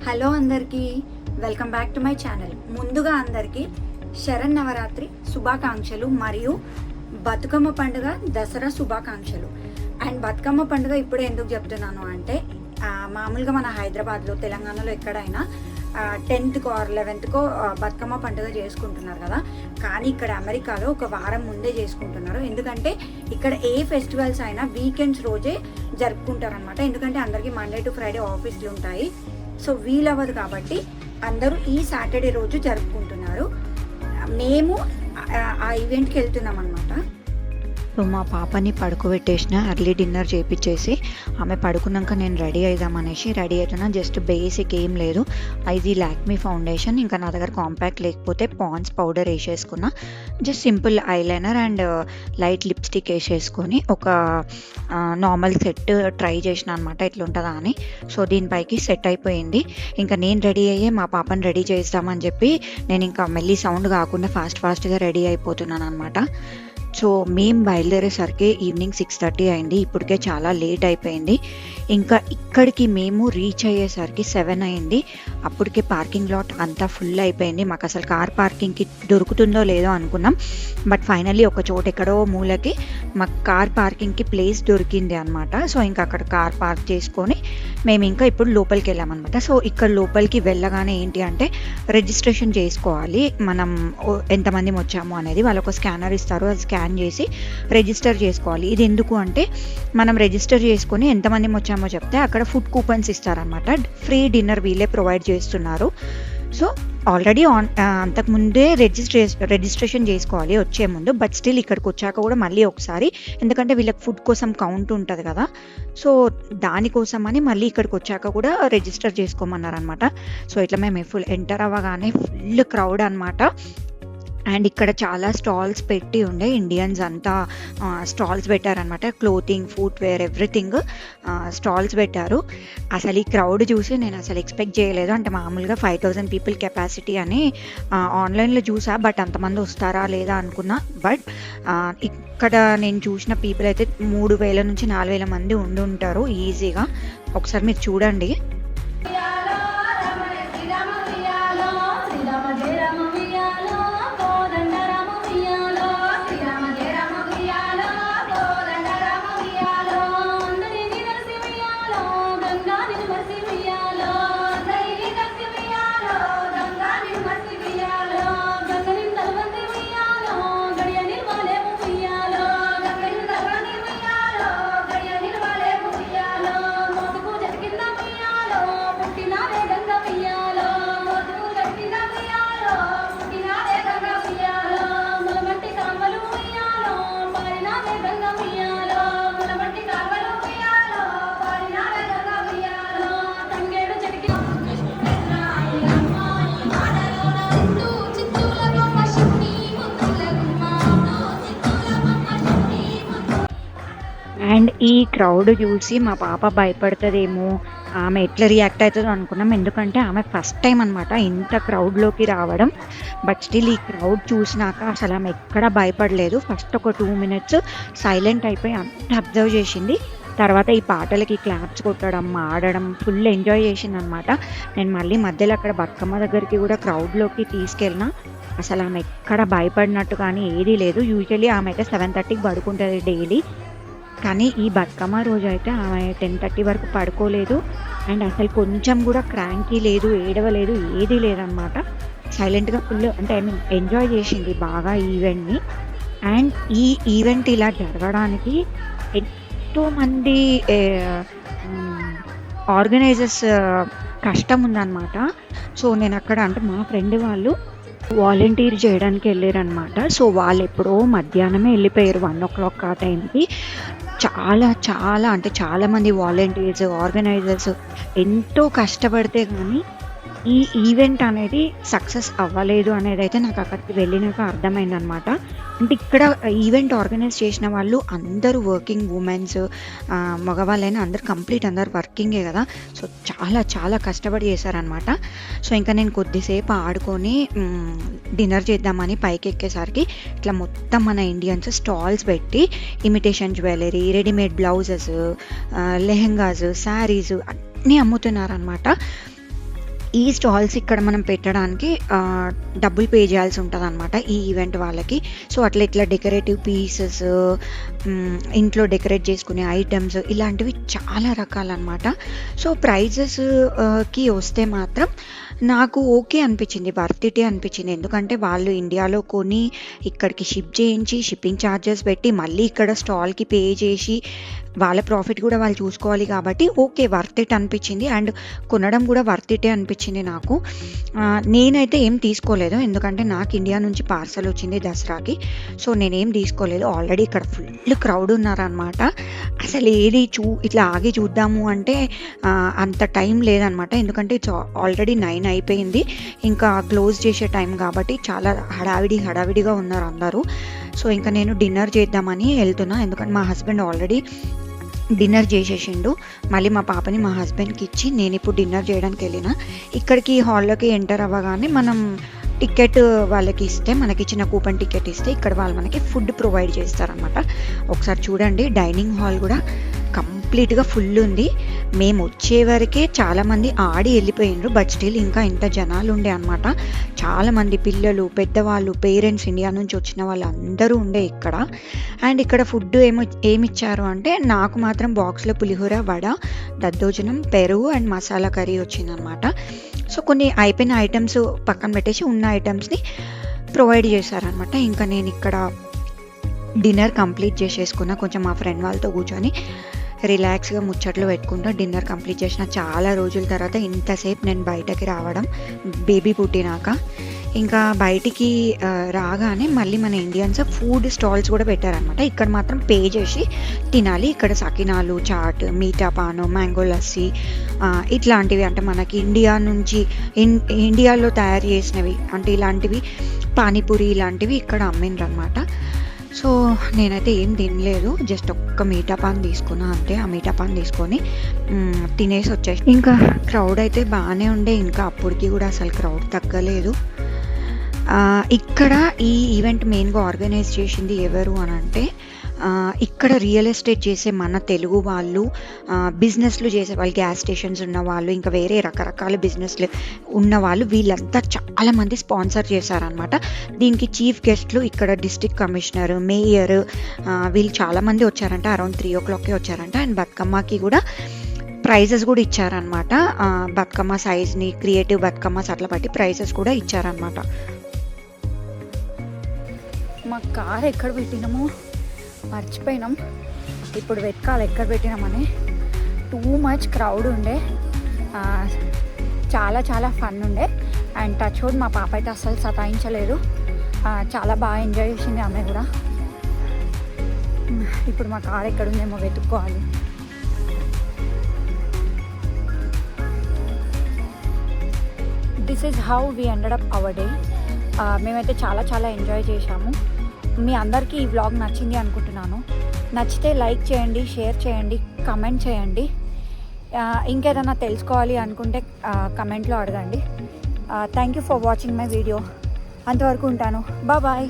Hello అందరికీ, welcome back to my channel. ముందుగా అందరికీ శరన్నవరాత్రి శుభాకాంక్షలు మరియు బతుకమ్మ పండుగ దసరా శుభాకాంక్షలు. అండ్ బతుకమ్మ పండుగ ఇప్పుడు ఎందుకు చెప్తున్నాను అంటే మామూలుగా మన హైదరాబాద్లో తెలంగాణలో ఎక్కడైనా 10th ఆర్ 11th బతుకమ్మ పండుగ చేసుకుంటున్నారు కదా, కానీ ఇక్కడ అమెరికాలో ఒక వారం ముందే చేసుకుంటున్నారు. ఎందుకంటే ఇక్కడ ఏ ఫెస్టివల్స్ అయినా వీకెండ్స్ రోజే జరుపుకుంటారు అనమాట. ఎందుకంటే అందరికీ మండే టు ఫ్రైడే ఆఫీస్లు ఉంటాయి, సో వీలవ్వదు కాబట్టి అందరూ ఈ సాటర్డే రోజు జరుపుకుంటున్నారు. మేము ఆ ఈవెంట్కి వెళ్తున్నాం అనమాట. సో మా పాపని పడుకోబెట్టేసిన, ఎర్లీ డిన్నర్ చేయించేసి ఆమె పడుకున్నాక నేను రెడీ అవుతున్నా. జస్ట్ బేసిక్ ఏం లేదు, ఇది లాక్మీ ఫౌండేషన్, ఇంకా నా దగ్గర కాంపాక్ట్ లేకపోతే పాండ్స్ పౌడర్ వేసేసుకున్నా. Just simple eyeliner and light lipstick వేసేసుకొని ఒక నార్మల్ సెట్ ట్రై చేసిన అనమాట, ఎట్లుంటుందా అని. సో దీనిపైకి సెట్ అయిపోయింది. ఇంకా నేను రెడీ అయ్యే మా పాపని రెడీ చేస్తామని చెప్పి నేను ఇంకా మెల్లి సౌండ్ కాకుండా ఫాస్ట్గా రెడీ అయిపోతున్నాను అనమాట. సో మేము బయలుదేరేసరికి ఈవినింగ్ 6:30 అయింది. ఇప్పటికే చాలా లేట్ అయిపోయింది. ఇంకా ఇక్కడికి మేము రీచ్ అయ్యేసరికి 7 అయింది. అప్పటికే పార్కింగ్ లాట్ అంతా ఫుల్ అయిపోయింది. మాకు అసలు కార్ పార్కింగ్కి దొరుకుతుందో లేదో అనుకున్నాం, బట్ ఫైనల్లీ ఒక చోట ఎక్కడో మూలకి మాకు కార్ పార్కింగ్కి ప్లేస్ దొరికింది అనమాట. సో ఇంకా అక్కడ కార్ పార్క్ చేసుకొని మేము ఇంకా ఇప్పుడు లోపలికి వెళ్ళామన్నమాట. సో ఇక్కడ లోపలికి వెళ్ళగానే ఏంటి అంటే రిజిస్ట్రేషన్ చేసుకోవాలి, మనం ఎంతమంది వచ్చాము అనేది. వాళ్ళు ఒక స్కానర్ ఇస్తారు, అది స్కాన్ చేసి రిజిస్టర్ చేసుకోవాలి. ఇది ఎందుకు అంటే మనం రిజిస్టర్ చేసుకొని ఎంతమంది వచ్చామో చెప్తే అక్కడ ఫుడ్ కూపన్స్ ఇస్తారనమాట. ఫ్రీ డిన్నర్ వీళ్ళే ప్రొవైడ్ చేస్తున్నారు. సో ఆల్రెడీ అంతకుముందే రిజిస్ట్రేషన్ చేసుకోవాలి వచ్చే ముందు, బట్ స్టిల్ ఇక్కడికి వచ్చాక కూడా మళ్ళీ ఒకసారి, ఎందుకంటే వీళ్ళకి ఫుడ్ కోసం కౌంట్ ఉంటుంది కదా, సో దానికోసం అని మళ్ళీ ఇక్కడికి వచ్చాక కూడా రిజిస్టర్ చేసుకోమన్నారనమాట. సో ఇట్లా మేము ఫుల్ ఎంటర్ అవ్వగానే ఫుల్ క్రౌడ్ అనమాట. అండ్ ఇక్కడ చాలా స్టాల్స్ పెట్టి ఉండే, ఇండియన్స్ అంతా స్టాల్స్ పెట్టారనమాట. క్లోతింగ్, ఫుట్వేర్, ఎవ్రీథింగ్ స్టాల్స్ పెట్టారు. అసలు ఈ క్రౌడ్ చూసి నేను అసలు ఎక్స్పెక్ట్ చేయలేదు. అంటే మామూలుగా 5,000 పీపుల్ కెపాసిటీ అని ఆన్లైన్లో చూసా, బట్ అంతమంది వస్తారా లేదా అనుకున్నా. బట్ ఇక్కడ నేను చూసిన పీపుల్ అయితే 3,000 నుంచి 4,000 మంది ఉండి ఉంటారు ఈజీగా. ఒకసారి మీరు చూడండి. అండ్ ఈ క్రౌడ్ చూసి మా పాప భయపడుతుందేమో, ఆమె ఎట్లా రియాక్ట్ అవుతుందో అనుకున్నాం. ఎందుకంటే ఆమె ఫస్ట్ టైం అనమాట ఇంత క్రౌడ్లోకి రావడం. బట్ స్టిల్ ఈ క్రౌడ్ చూసినాక అసలు ఆమె ఎక్కడ భయపడలేదు. ఫస్ట్ ఒక 2 minutes సైలెంట్ అయిపోయి అంత అబ్జర్వ్ చేసింది. తర్వాత ఈ పాటలకి క్లాప్స్ కొట్టడం, ఆడడం ఫుల్ ఎంజాయ్ చేసింది అనమాట. నేను మళ్ళీ మధ్యలో అక్కడ బతుకమ్మ దగ్గరికి కూడా క్రౌడ్లోకి తీసుకెళ్ళిన. అసలు ఆమె ఎక్కడ భయపడినట్టు కానీ ఏదీ లేదు. యూజువల్లీ ఆమె అయితే 7:30కి పడుకుంటుంది డైలీ, కానీ ఈ బతుకమ్మ రోజు అయితే ఆమె 10:30 వరకు పడుకోలేదు. అండ్ అసలు కొంచెం కూడా క్రాంకీ లేదు, ఏడవలేదు, ఏదీ లేదనమాట. సైలెంట్గా ఫుల్ అంటే ఎంజాయ్ చేసింది బాగా ఈవెంట్ని. అండ్ ఈ ఈవెంట్ ఇలా జరగడానికి ఎంతోమంది ఆర్గనైజర్స్ కష్టం ఉందన్నమాట. సో నేను అక్కడ అంటే మా ఫ్రెండ్ వాళ్ళు వాలంటీర్ చేయడానికి వెళ్ళారనమాట. సో వాళ్ళు ఎప్పుడో మధ్యాహ్నమే వెళ్ళిపోయారు, 1 o'clock ఆ టైంకి. చాలా అంటే చాలామంది వాలంటీర్స్, ఆర్గనైజర్స్ ఎంతో కష్టపడితే కానీ ఈ ఈవెంట్ అనేది సక్సెస్ అవ్వలేదు అనేది అయితే నాకు అక్కడికి వెళ్ళినాక అర్థమైందనమాట. అంటే ఇక్కడ ఈవెంట్ ఆర్గనైజ్ చేసిన వాళ్ళు అందరూ వర్కింగ్ ఉమెన్స్, మగవాళ్ళైనా అందరు వర్కింగే కదా. సో చాలా కష్టపడి చేశారనమాట. సో ఇంకా నేను కొద్దిసేపు ఆడుకొని డిన్నర్ చేద్దామని పైకి ఎక్కేసరికి ఇట్లా మొత్తం మన ఇండియన్స్ స్టాల్స్ పెట్టి imitation jewellery, readymade blouses, lehengas, saris అన్నీ అమ్ముతున్నారనమాట. ఈ స్టాల్స్ ఇక్కడ మనం పెట్టడానికి డబ్బులు పే చేయాల్సి ఉంటుంది అనమాట ఈ ఈవెంట్ వాళ్ళకి. సో అట్లా ఇట్లా డెకరేటివ్ పీసెస్, ఇంట్లో డెకరేట్ చేసుకునే ఐటమ్స్ ఇలాంటివి చాలా రకాలన్నమాట. సో ప్రైజెస్కి వస్తే మాత్రం నాకు ఓకే అనిపించింది, వర్త్ అనిపించింది. ఎందుకంటే వాళ్ళు ఇండియాలో కొని ఇక్కడికి షిప్ చేయించి షిప్పింగ్ ఛార్జెస్ పెట్టి మళ్ళీ ఇక్కడ స్టాల్కి పే చేసి వాళ్ళ ప్రాఫిట్ కూడా వాళ్ళు చూసుకోవాలి కాబట్టి ఓకే, వర్త్ ఇట్ అనిపించింది. అండ్ కొనడం కూడా వర్త్ ఇటే అనిపించింది నాకు. నేనైతే ఏం తీసుకోలేదు, ఎందుకంటే నాకు ఇండియా నుంచి పార్సల్ వచ్చింది దసరాకి. సో నేనేం తీసుకోలేదు. ఆల్రెడీ ఇక్కడ ఫుల్ క్రౌడ్ ఉన్నారనమాట. అసలు ఏది ఇట్లా ఆగి చూద్దాము అంటే అంత టైం లేదనమాట. ఎందుకంటే ఇట్స్ ఆల్రెడీ 9 అయిపోయింది, ఇంకా క్లోజ్ చేసే టైం కాబట్టి చాలా హడావిడిగా ఉన్నారు అందరూ. సో ఇంకా నేను డిన్నర్ చేద్దామని వెళ్తున్నా, ఎందుకంటే మా హస్బెండ్ ఆల్రెడీ డిన్నర్ చేసేసిండు. మళ్ళీ మా పాపని మా హస్బెండ్కి ఇచ్చి నేను ఇప్పుడు డిన్నర్ చేయడానికి వెళ్ళిన. ఇక్కడికి హాల్లోకి ఎంటర్ అవ్వగానే మనం టికెట్ వాళ్ళకి ఇస్తే, మనకి ఇచ్చిన కూపన్ టికెట్ ఇస్తే ఇక్కడ వాళ్ళు మనకి ఫుడ్ ప్రొవైడ్ చేస్తారనమాట. ఒకసారి చూడండి, డైనింగ్ హాల్ కూడా కంప్లీట్గా ఫుల్ ఉంది. మేము వచ్చే వరకే చాలామంది ఆడి వెళ్ళిపోయినారు, బట్ స్టిల్ ఇంకా ఇంత జనాలు ఉండే అనమాట. చాలామంది పిల్లలు, పెద్దవాళ్ళు, పేరెంట్స్, ఇండియా నుంచి వచ్చిన వాళ్ళు అందరూ ఉండే ఇక్కడ. అండ్ ఇక్కడ ఫుడ్ ఏమిచ్చారు అంటే నాకు మాత్రం బాక్స్లో పులిహోర, వడ, దద్దోజనం, పెరుగు అండ్ మసాలా కర్రీ వచ్చిందనమాట. సో కొన్ని అయిపోయిన ఐటమ్స్ పక్కన పెట్టేసి ఉన్న ఐటమ్స్ని ప్రొవైడ్ చేశారనమాట. ఇంకా నేను ఇక్కడ డిన్నర్ కంప్లీట్ చేసేసుకున్నా, కొంచెం మా ఫ్రెండ్ వాళ్ళతో కూర్చొని రిలాక్స్గా ముచ్చట్లు పెట్టుకుంటూ డిన్నర్ కంప్లీట్ చేసిన. చాలా రోజుల తర్వాత ఇంతసేపు నేను బయటకి రావడం, బేబీ పుట్టినాక. ఇంకా బయటికి రాగానే మళ్ళీ మన ఇండియన్స్ ఫుడ్ స్టాల్స్ కూడా పెట్టారనమాట. ఇక్కడ మాత్రం పే చేసి తినాలి. ఇక్కడ సకినాలు, చాట్, మీఠా పాను, మ్యాంగో లస్సీ ఇట్లాంటివి, అంటే మనకి ఇండియాలో తయారు చేసినవి, అంటే ఇలాంటివి పానీపూరి ఇలాంటివి ఇక్కడ అమ్మిండ్రనమాట. సో నేనైతే ఏం తినలేదు, జస్ట్ ఒక్క మీఠా పాన్ తీసుకున్నా అంతే. ఆ మీఠా పాన్ తీసుకొని తినేసి వచ్చేసి, ఇంకా క్రౌడ్ అయితే బాగానే ఉండే, ఇంకా అప్పటికి కూడా అసలు క్రౌడ్ తగ్గలేదు. ఇక్కడ ఈ ఈవెంట్ మెయిన్గా ఆర్గనైజ్ చేసింది ఎవరు అని అంటే, ఇక్కడ రియల్ ఎస్టేట్ చేసే మన తెలుగు వాళ్ళు, బిజినెస్లు చేసే వాళ్ళు, గ్యాస్ స్టేషన్స్ ఉన్న వాళ్ళు, ఇంకా వేరే రకరకాల బిజినెస్లు ఉన్న వాళ్ళు, వీళ్ళంతా చాలామంది స్పాన్సర్ చేశారనమాట. దీనికి చీఫ్ గెస్ట్లు ఇక్కడ డిస్ట్రిక్ట్ కమిషనర్, మేయర్, వీళ్ళు చాలామంది వచ్చారంట. అరౌండ్ 3 o'clockకే వచ్చారంట. అండ్ బతుకమ్మకి కూడా ప్రైజెస్ కూడా ఇచ్చారనమాట. బతుకమ్మ సైజ్ని, క్రియేటివ్ బతుకమ్మస్ అట్లా బట్టి ప్రైజెస్ కూడా ఇచ్చారనమాట. మా కార్ ఎక్కడ పెట్టినామో మర్చిపోయినాం, ఇప్పుడు వెతకాలి ఎక్కడ పెట్టినామని. టూ మచ్ క్రౌడ్ ఉండే, చాలా ఫన్ ఉండే. అండ్ టచ్ వుడ్ మా పాప అయితే అస్సలు సతాయించలేదు, చాలా బాగా ఎంజాయ్ చేసింది ఆమె కూడా. ఇప్పుడు మా కార్ ఎక్కడ ఉందేమో వెతుక్కోవాలి. This is how we ended up hour day. మేమైతే చాలా ఎంజాయ్ చేశాము. మీ అందరికీ ఈ వ్లాగ్ నచ్చింది అనుకుంటున్నాను. నచ్చితే లైక్ చేయండి, షేర్ చేయండి, కమెంట్ చేయండి. ఇంకేదైనా తెలుసుకోవాలి అనుకుంటే కమెంట్లో అడగండి. Thank you for watching my video. అంతవరకు ఉంటాను. బాయ్.